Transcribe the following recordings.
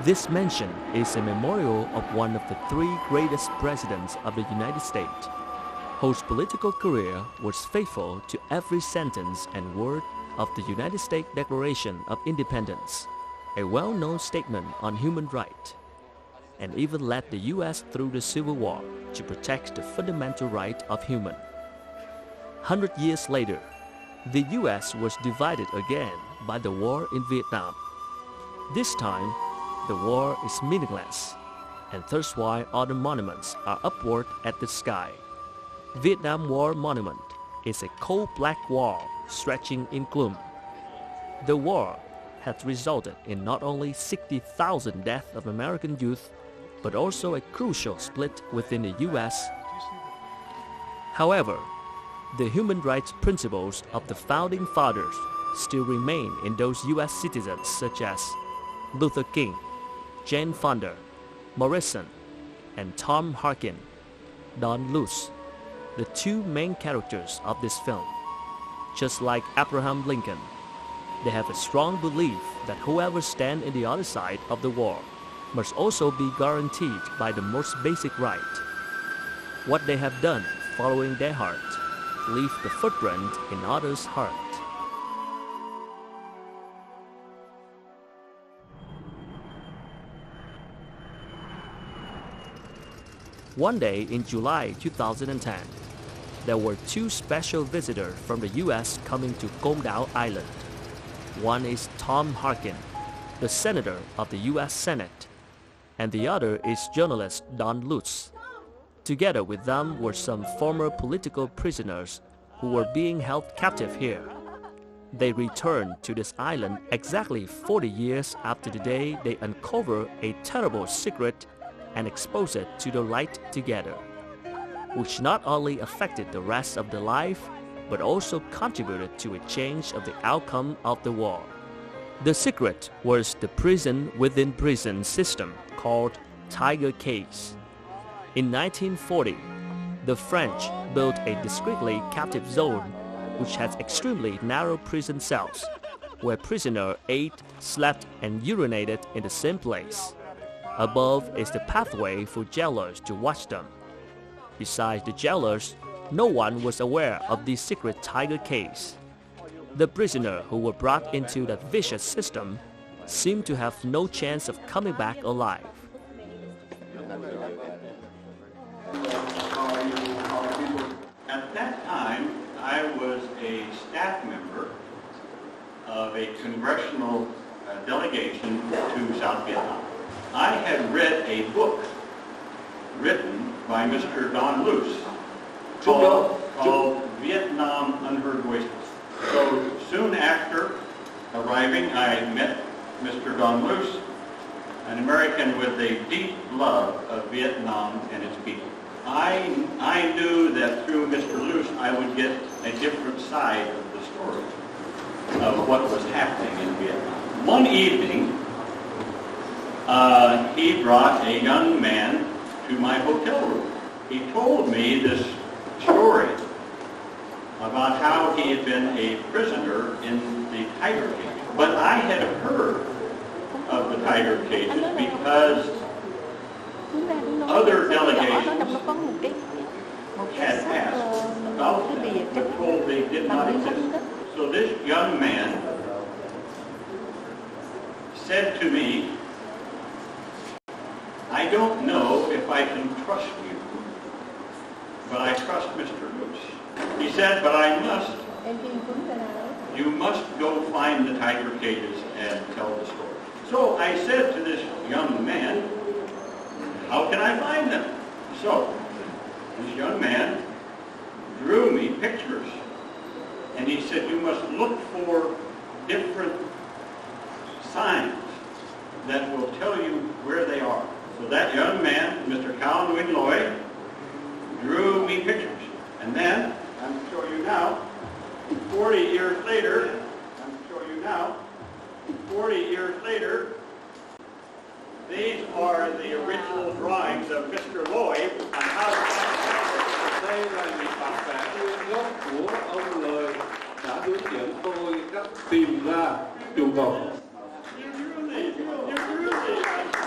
This mansion is a memorial of one of the three greatest presidents of the United States, whose political career was faithful to every sentence and word of the United States Declaration of Independence, a well-known statement on human rights, and even led the U.S. through the Civil War to protect the fundamental right of human. 100 years later, the U.S. was divided again by the war in Vietnam. This time, the war is meaningless, and that's why all the monuments are upward at the sky. Vietnam War Monument is a cold black wall stretching in gloom. The war has resulted in not only 60,000 deaths of American youth, but also a crucial split within the U.S. However, the human rights principles of the Founding Fathers still remain in those U.S. citizens such as Luther King, Jane Fonda, Morrison, and Tom Harkin, Don Luce, the two main characters of this film. Just like Abraham Lincoln, they have a strong belief that whoever stands in the other side of the war must also be guaranteed by the most basic right. What they have done following their heart leave the footprint in others' heart. One day in July 2010, there were two special visitors from the U.S. coming to Công Đảo Island. One is Tom Harkin, the senator of the U.S. Senate, and the other is journalist Don Luce. Together with them were some former political prisoners who were being held captive here. They returned to this island exactly 40 years after the day they uncovered a terrible secret and expose it to the light together, which not only affected the rest of their life, but also contributed to a change of the outcome of the war. The secret was the prison within prison system called Tiger Cage. In 1940, the French built a discreetly captive zone which has extremely narrow prison cells, where prisoners ate, slept, and urinated in the same place. Above is the pathway for jailers to watch them. Besides the jailers, no one was aware of the secret tiger cage. The prisoners who were brought into that vicious system seemed to have no chance of coming back alive. At that time, I was a staff member of a congressional delegation to South Vietnam. I had read a book written by Mr. Don Luce called Vietnam Unheard Voices. So soon after arriving, I met Mr. Don Luce, an American with a deep love of Vietnam and its people. I knew that through Mr. Luce I would get a different side of the story of what was happening in Vietnam. One evening, he brought a young man to my hotel room. He told me this story about how he had been a prisoner in the tiger cage. But I had heard of the tiger cages because other delegations had passed about them, but told they did not exist. So this young man said to me, "I don't know if I can trust you, but I trust Mr. Luce." He said, "But you must go find the tiger cages and tell the story." So I said to this young man, "How can I find them?" So this young man drew me pictures, and he said, "You must look for different signs that will tell you where they are." So that young man, Mr. Cao Nguyen Loy, drew me pictures. And then, I'm going to show you now, 40 years later, these are the original drawings of Mr. Loy on how to find. Đây là những bản vẽ nguyên gốc của ông Lợi đã hướng dẫn tôi cách tìm ra trụ cột. You drew these.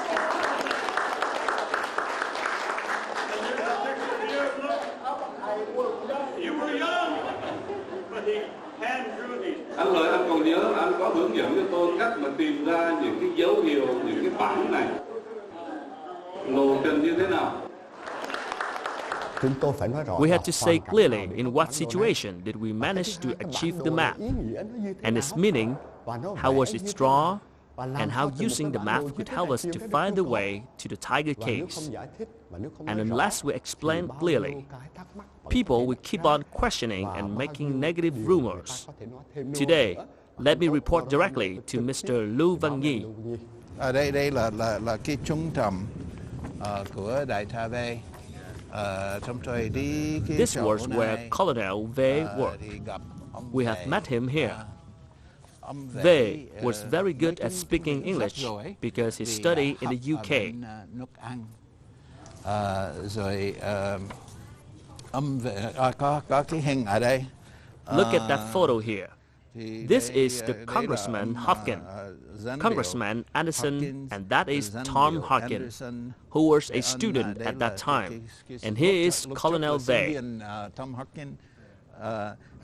còn nhớ anh có hướng dẫn cho tôi cách mà tìm ra những cái dấu hiệu, những cái bảng này lộ trình như thế nào. We had to say clearly in what situation did we manage to achieve the map, and its meaning, how was it drawn, and how using the map could help us to find the way to the tiger caves. And unless we explain clearly, people will keep on questioning and making negative rumors. Today, let me report directly to Mr. Lưu Văn Nhi. Đây là cái trung tâm của Đại Tha Vây. This was where Colonel Ve worked. We have met him here. Ve was very good at speaking English because he studied in the UK. Có cái hình ở đây. Look at that photo here. This is the Congressman Hoang, Congressman Anderson, and that is Tom Harkin, who was a student at that time. And here is Colonel Ve.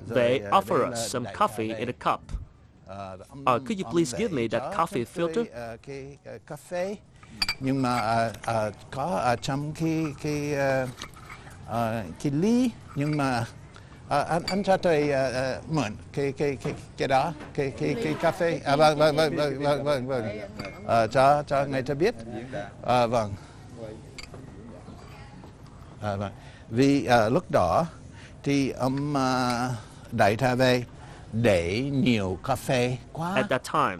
They offer us some coffee in a cup. Could you please give me that coffee filter? Nhưng mà có ở trong cái ly, nhưng mà anh cho tôi mượn cái đó, cái cà phê. Vâng. Cho người ta biết. Vâng. Vâng. Vì lúc đó thì ông Đại Tha Vây để nhiều cà phê quá. At that time,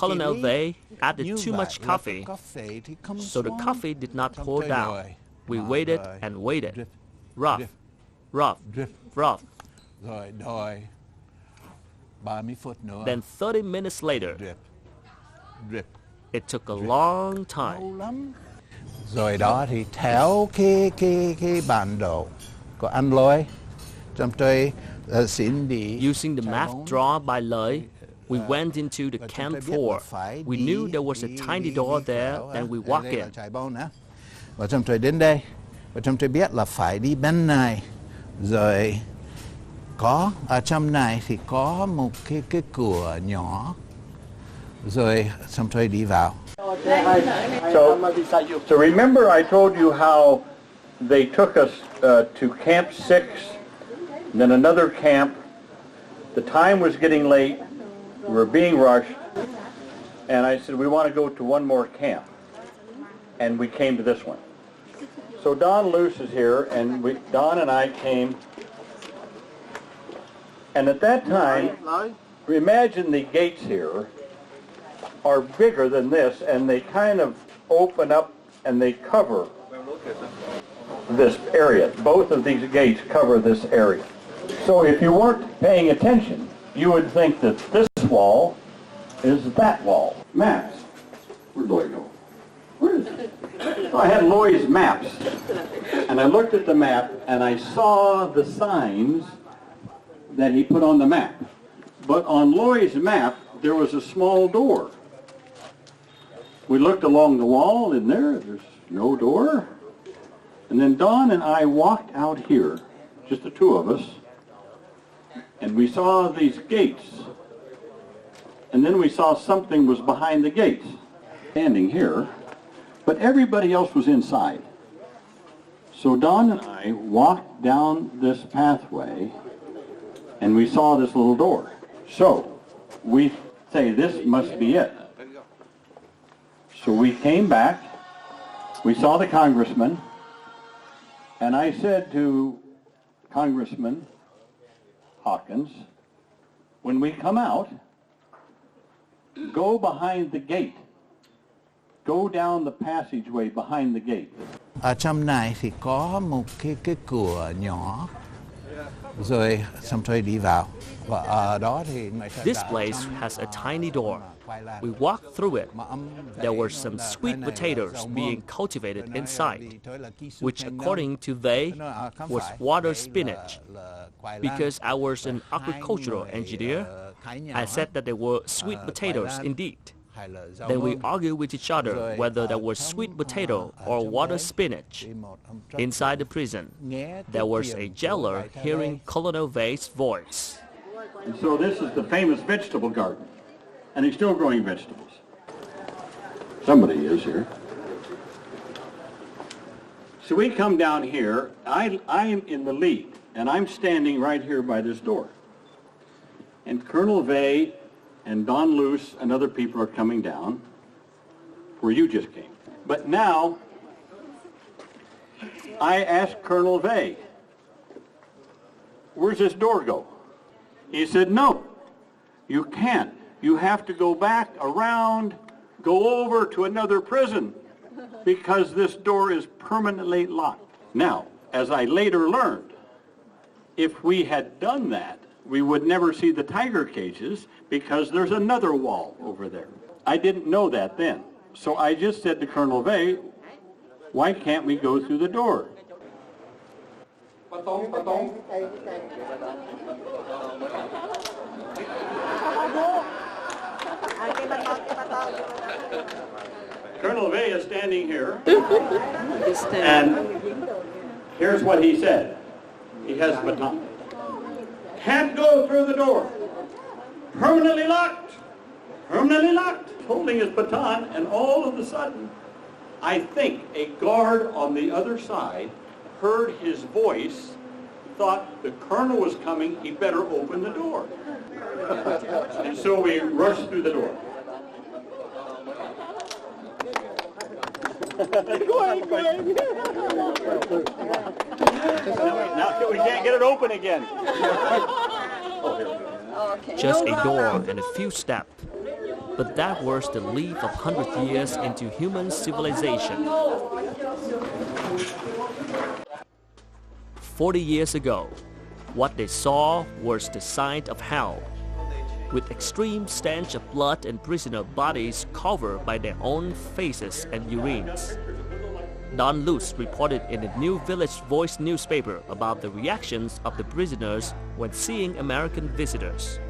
Colonel Ve added too much coffee, so the coffee did not pour down. We waited and waited. Rough. Rồi 30 phút nữa. Then 30 minutes later, Drip. it took a long time. Rồi đó thì theo cái bản đồ của anh Lôi, chúng tôi xin đi. Using the map drawn by Loi, we went into the camp 4. We knew there was a tiny door there, and we walked in. Và chúng tôi đến đây, và chúng tôi biết là phải đi bên này. Rồi có ở trong này thì có một cái cửa nhỏ. Rồi chúng tôi đi vào. So remember I told you how they took us to Camp 6, then another camp. The time was getting late. We were being rushed. And I said, we want to go to one more camp. And we came to this one. So Don Luce is here, and Don and I came. And at that time, imagine the gates here are bigger than this, and they kind of open up and they cover this area. Both of these gates cover this area. So if you weren't paying attention, you would think that this wall is that wall. Maps. Where'd Lloyd go? Where is it? So I had Lloyd's maps, and I looked at the map, and I saw the signs that he put on the map. But on Lloyd's map, there was a small door. We looked along the wall, and there's no door. And then Don and I walked out here, just the two of us, and we saw these gates. And then we saw something was behind the gates, standing here, but everybody else was inside. So Don and I walked down this pathway, and we saw this little door. So we say, this must be it. So we came back, we saw the congressman, and I said to Congressman Hawkins, when we come out, go behind the gate. Go down the passageway behind the gate. Ở trong này thì có một cái cửa nhỏ. Rồi xong tôi đi vào. Và ở đó thì This place has a tiny door. We walked through it. There were some sweet potatoes being cultivated inside, which according to they was water spinach. Because I was an agricultural engineer, I said that they were sweet potatoes indeed. Then we argued with each other whether there was sweet potato or water spinach. Inside the prison, there was a jailer hearing Colonel Ve's voice. And so this is the famous vegetable garden. And he's still growing vegetables. Somebody is here. So we come down here. I'm in the lead, and I'm standing right here by this door. And Colonel Vey and Don Luce and other people are coming down where you just came. But now, I asked Colonel Vey, where's this door go? He said, no, you can't. You have to go back around, go over to another prison, because this door is permanently locked. Now, as I later learned, if we had done that, we would never see the tiger cages because there's another wall over there. I didn't know that then. So I just said to Colonel Vey, why can't we go through the door? Colonel Vey is standing here, and here's what he said. He has a baton. Can't go through the door. Permanently locked. Permanently locked. Holding his baton, and all of a sudden, I think a guard on the other side heard his voice, thought the colonel was coming, he better open the door. And so we rushed through the door. Now we can't get it open again. Just a door and a few steps. But that was the leap of 100 years into human civilization. 40 years ago, what they saw was the sight of hell, with extreme stench of blood and prisoner bodies covered by their own faces and urines. Don Luce reported in the New Village Voice newspaper about the reactions of the prisoners when seeing American visitors.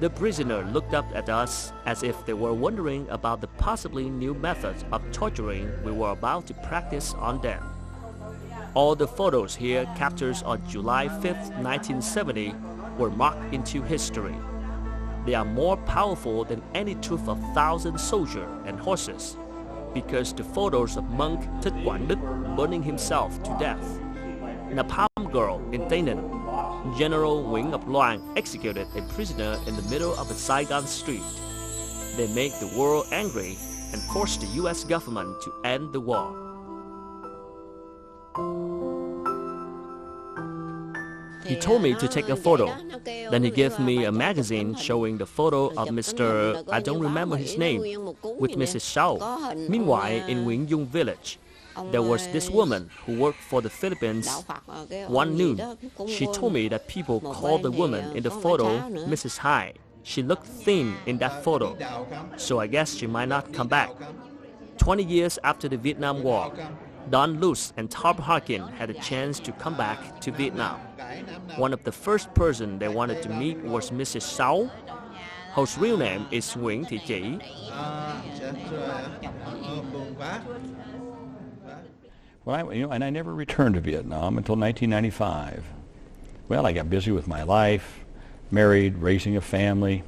The prisoner looked up at us as if they were wondering about the possibly new methods of torturing we were about to practice on them. All the photos here captured on July 5, 1970 were marked into history. They are more powerful than any troop of 1,000 soldiers and horses, because the photos of monk Thích Quảng Đức burning himself to death, Napalm Girl in Tây Ninh, General Nguyễn Ngọc Loan executed a prisoner in the middle of a Saigon street. They make the world angry and force the U.S. government to end the war. He told me to take a photo. Then he gave me a magazine showing the photo of Mr. I don't remember his name, with Mrs. Shao. Meanwhile, in Nguyễn Dung village, there was this woman who worked for the Philippines. One noon, she told me that people called the woman in the photo Mrs. Hai. She looked thin in that photo, so I guess she might not come back. 20 years after the Vietnam War, Don Luce and Tom Harkin had a chance to come back to Vietnam. One of the first person they wanted to meet was Mrs. Shao, whose real name is Nguyễn Thị Chỉ. Well, I never returned to Vietnam until 1995. Well, I got busy with my life, married, raising a family.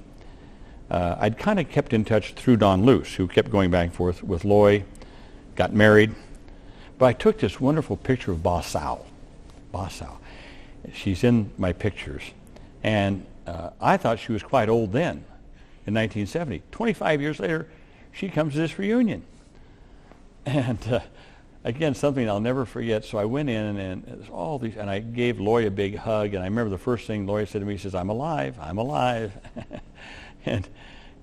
I'd kind of kept in touch through Don Luce, who kept going back and forth with Loy, got married. But I took this wonderful picture of Ba Sao. Ba Sao. She's in my pictures. And I thought she was quite old then, in 1970. 25 years later, she comes to this reunion. And again, something I'll never forget. So I went in and there's all these, and I gave Loy a big hug. And I remember the first thing Loy said to me, he says, "I'm alive, I'm alive."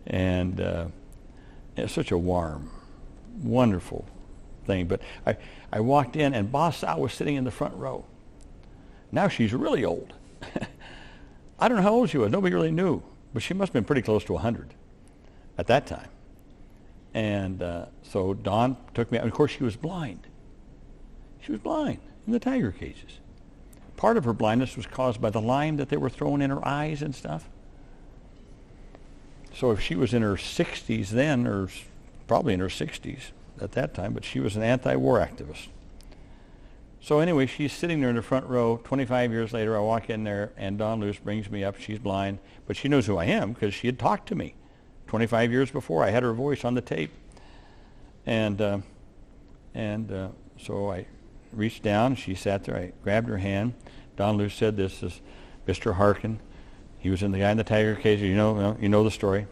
and it's such a warm, wonderful thing. But I walked in and Ba Sao was sitting in the front row. Now she's really old. I don't know how old she was. Nobody really knew. But she must have been pretty close to 100 at that time. And so Don took me out. And of course, she was blind. She was blind in the tiger cages. Part of her blindness was caused by the lime that they were throwing in her eyes and stuff. So if she was in her 60s then, or probably in her 60s at that time, but she was an anti-war activist. So anyway, she's sitting there in the front row. 25 years later, I walk in there, and Dawn Luce brings me up. She's blind, but she knows who I am because she had talked to me 25 years before. I had her voice on the tape. And so I reached down. She sat there. I grabbed her hand. Dawn Luce said, "This is Mr. Harkin. He was in The Guy in the Tiger Cage. You know the story."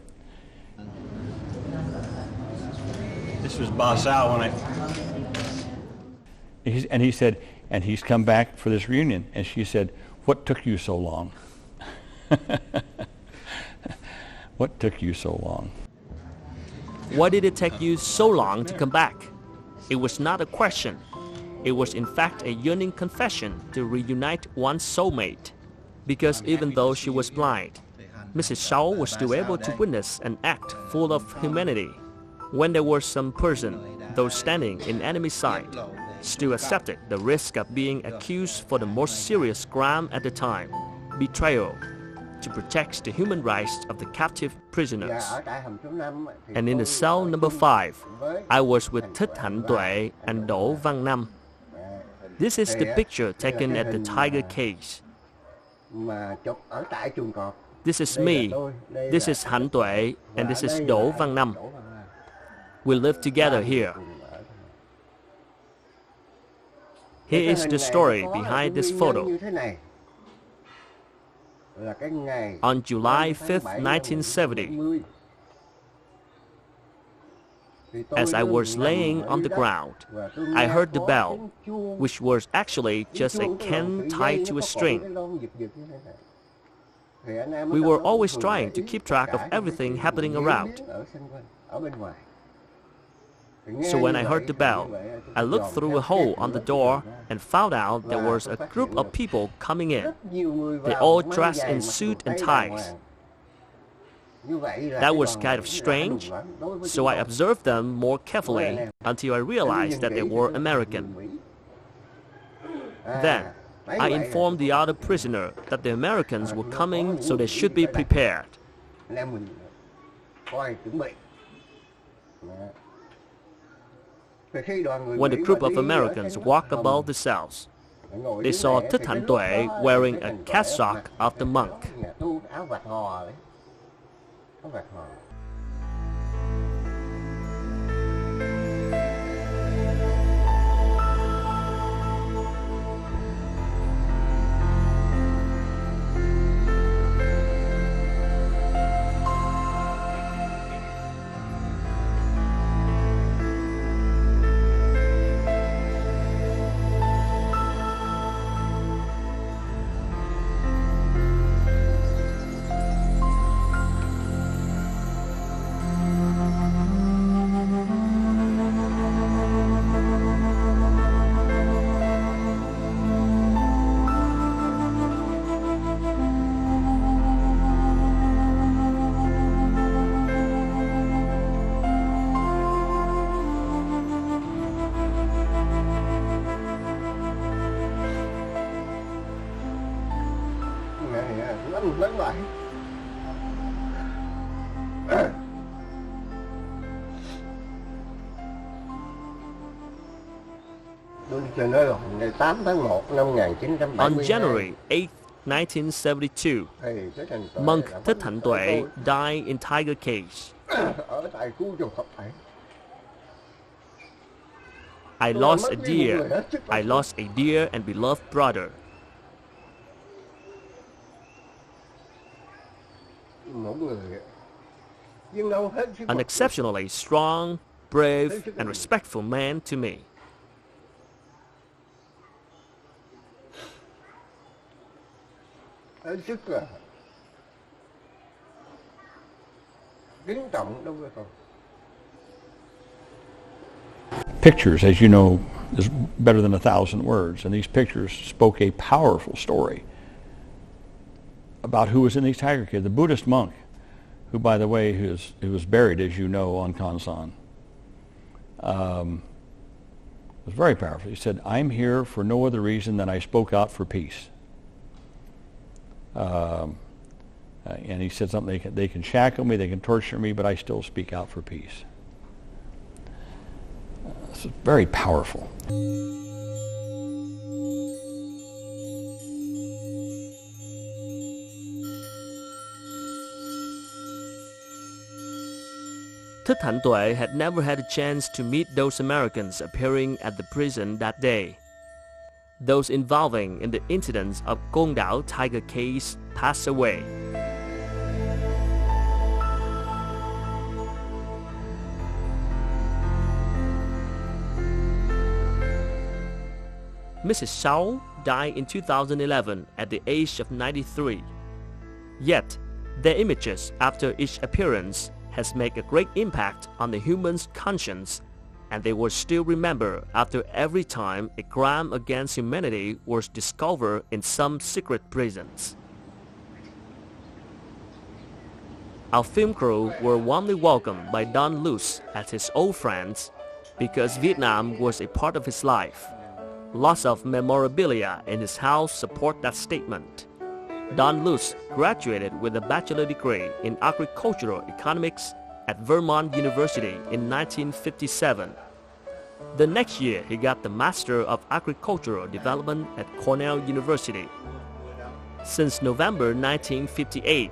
This was Basal when I... And he said, and he's come back for this reunion. And she said, "What took you so long?" What took you so long? Why did it take you so long to come back? It was not a question. It was in fact a yearning confession to reunite one's soulmate. Because even though she was blind, Mrs. Shaw was still able to witness an act full of humanity. When there was some person, though standing in enemy side, still accepted the risk of being accused for the most serious crime at the time, betrayal, to protect the human rights of the captive prisoners. And in the cell number 5, I was with Thích Hạnh Tuệ and Đỗ Văn Năm. This is the picture taken at the Tiger Cage. This is me, this is Hạnh Tuệ, and this is Đỗ Văn Năm. We live together here. Here is the story behind this photo. On July 5th, 1970, as I was laying on the ground, I heard the bell, which was actually just a can tied to a string. We were always trying to keep track of everything happening around. So when I heard the bell, I looked through a hole on the door and found out there was a group of people coming in. They all dressed in suit and ties. That was kind of strange, so I observed them more carefully until I realized that they were American. Then, I informed the other prisoner that the Americans were coming, so they should be prepared. When the group of Americans walked about the cells, they saw Thích Hạnh Tuệ wearing a cassock of the monk. On January 8, 1972, monk Thích Hạnh Tuệ died in Tiger Cage. I lost a dear and beloved brother. An exceptionally strong, brave, and respectful man to me. Pictures, as you know, is better than 1,000 words, and these pictures spoke a powerful story about who was in these tiger cages. The Buddhist monk, who, by the way, who was buried, as you know, on Kansan, was very powerful. He said, "I'm here for no other reason than I spoke out for peace." And he said something, they can shackle me, they can torture me, but I still speak out for peace. This is very powerful. Thích Hạnh Tuệ had never had a chance to meet those Americans appearing at the prison that day. Those involving in the incidents of Côn Đảo Tiger case passed away. Mrs. Shaw died in 2011 at the age of 93. Yet, their images after each appearance has made a great impact on the human's conscience, and they were still remembered after every time a crime against humanity was discovered in some secret prisons. Our film crew were warmly welcomed by Don Luce as his old friends because Vietnam was a part of his life. Lots of memorabilia in his house support that statement. Don Luce graduated with a bachelor degree in agricultural economics at Vermont University in 1957. The next year, he got the Master of Agricultural Development at Cornell University. Since November 1958,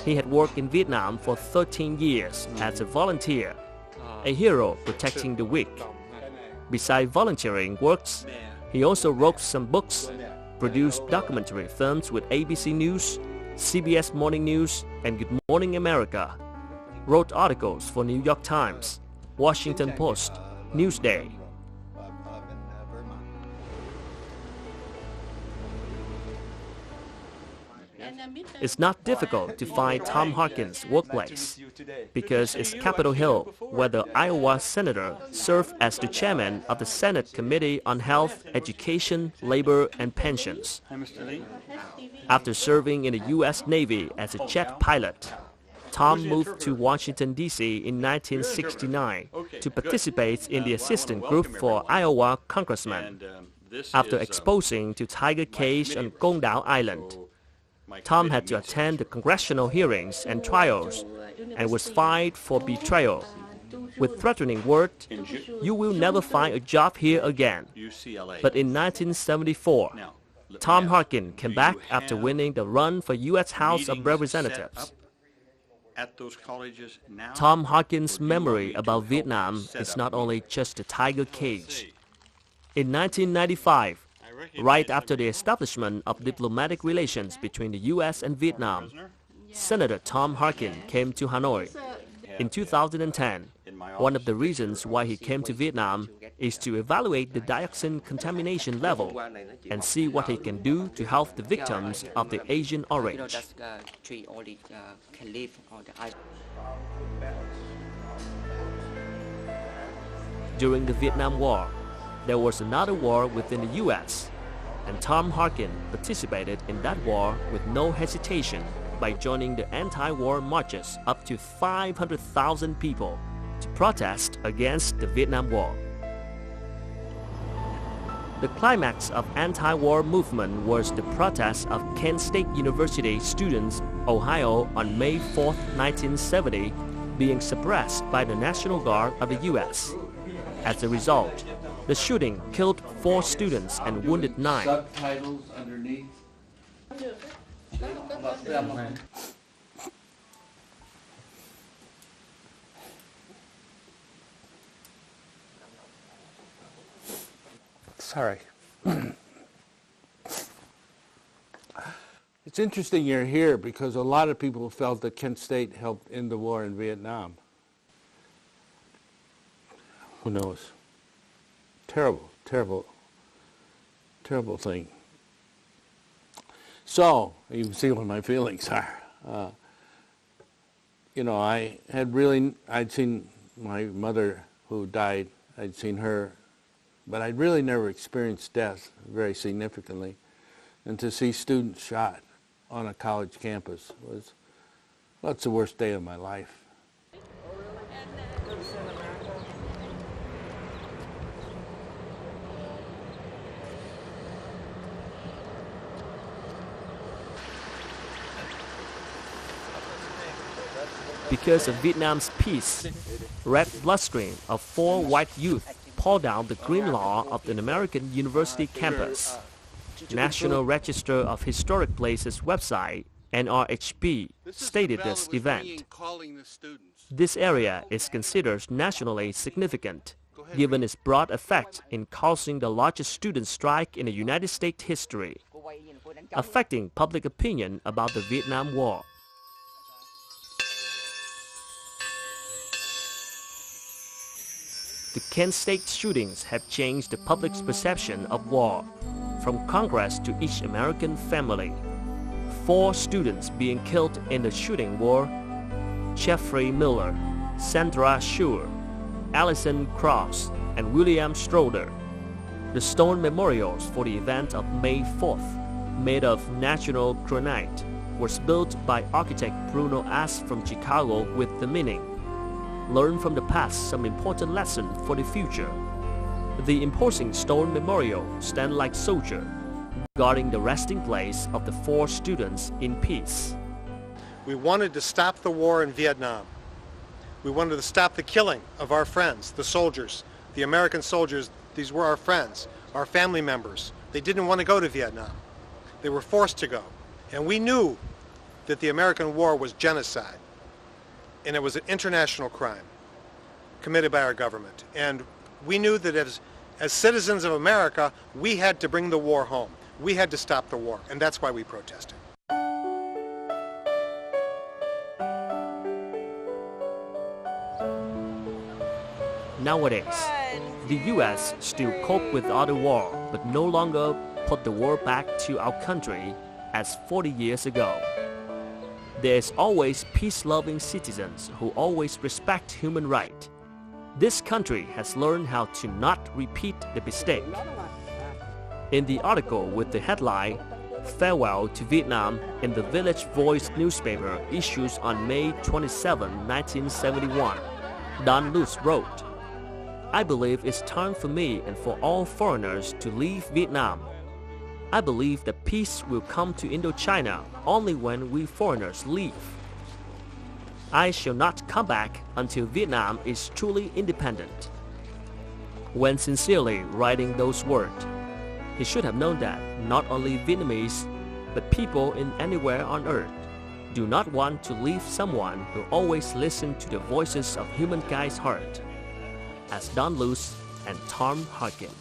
he had worked in Vietnam for 13 years as a volunteer, a hero protecting the weak. Besides volunteering works, he also wrote some books, produced documentary films with ABC News, CBS Morning News, and Good Morning America, wrote articles for New York Times, Washington Post, Newsday. It's not difficult to find Tom Harkin's workplace because it's Capitol Hill, where the Iowa senator served as the chairman of the Senate Committee on Health, Education, Labor, and Pensions. After serving in the U.S. Navy as a jet pilot, Tom moved to Washington, D.C. in 1969 to participate in the assistant group for Iowa congressmen. After exposing to Tiger case on Côn Đảo Island, Tom had to attend the congressional hearings and trials and was fined for betrayal with threatening words, "You will never find a job here again." But in 1974, Tom Harkin came back after winning the run for U.S. House of Representatives. Tom Harkin's memory about Vietnam is not only just the Tiger cage. In 1995, right after the establishment of diplomatic relations between the U.S. and Vietnam, Senator Tom Harkin came to Hanoi. In 2010, one of the reasons why he came to Vietnam is to evaluate the dioxin contamination level and see what he can do to help the victims of the Agent Orange. During the Vietnam War, there was another war within the U.S., and Tom Harkin participated in that war with no hesitation by joining the anti-war marches up to 500,000 people to protest against the Vietnam War. The climax of anti-war movement was the protest of Kent State University students Ohio on May 4, 1970, being suppressed by the National Guard of the U.S. As a result, the shooting killed 4 students and wounded 9. Subtitles underneath. Sorry. It's interesting you're here because a lot of people felt that Kent State helped end the war in Vietnam. Who knows? Terrible, terrible, terrible thing. So, you can see what my feelings are. I'd seen my mother who died, I'd seen her, but I'd really never experienced death very significantly. And to see students shot on a college campus was, well, it's the worst day of my life. Because of Vietnam's peace, red bloodstream of 4 white youth poured down the green law of an American university campus. National Register of Historic Places website NRHB stated this event. This area is considered nationally significant, given its broad effect in causing the largest student strike in the United States history, affecting public opinion about the Vietnam War. The Kent State shootings have changed the public's perception of war, from Congress to each American family. 4 students being killed in the shooting were Jeffrey Miller, Sandra Schur, Allison Cross, and William Schroeder. The stone memorials for the event of May 4th, made of natural granite, was built by architect Bruno Ass from Chicago with the meaning: learn from the past some important lesson for the future. The imposing stone memorial stand like soldier, guarding the resting place of the 4 students in peace. We wanted to stop the war in Vietnam. We wanted to stop the killing of our friends, the soldiers, the American soldiers. These were our friends, our family members. They didn't want to go to Vietnam. They were forced to go. And we knew that the American war was genocide. And it was an international crime committed by our government. And we knew that as citizens of America, we had to bring the war home. We had to stop the war, and that's why we protested. Nowadays, the U.S. still cope with other war, but no longer put the war back to our country as 40 years ago. There is always peace-loving citizens who always respect human rights. This country has learned how to not repeat the mistake. In the article with the headline, "Farewell to Vietnam" in the Village Voice newspaper issued on May 27, 1971, Don Luce wrote, "I believe it's time for me and for all foreigners to leave Vietnam. I believe that peace will come to Indochina only when we foreigners leave. I shall not come back until Vietnam is truly independent." When sincerely writing those words, he should have known that not only Vietnamese, but people in anywhere on earth do not want to leave someone who always listens to the voices of humankind's heart, as Don Luce and Tom Harkin.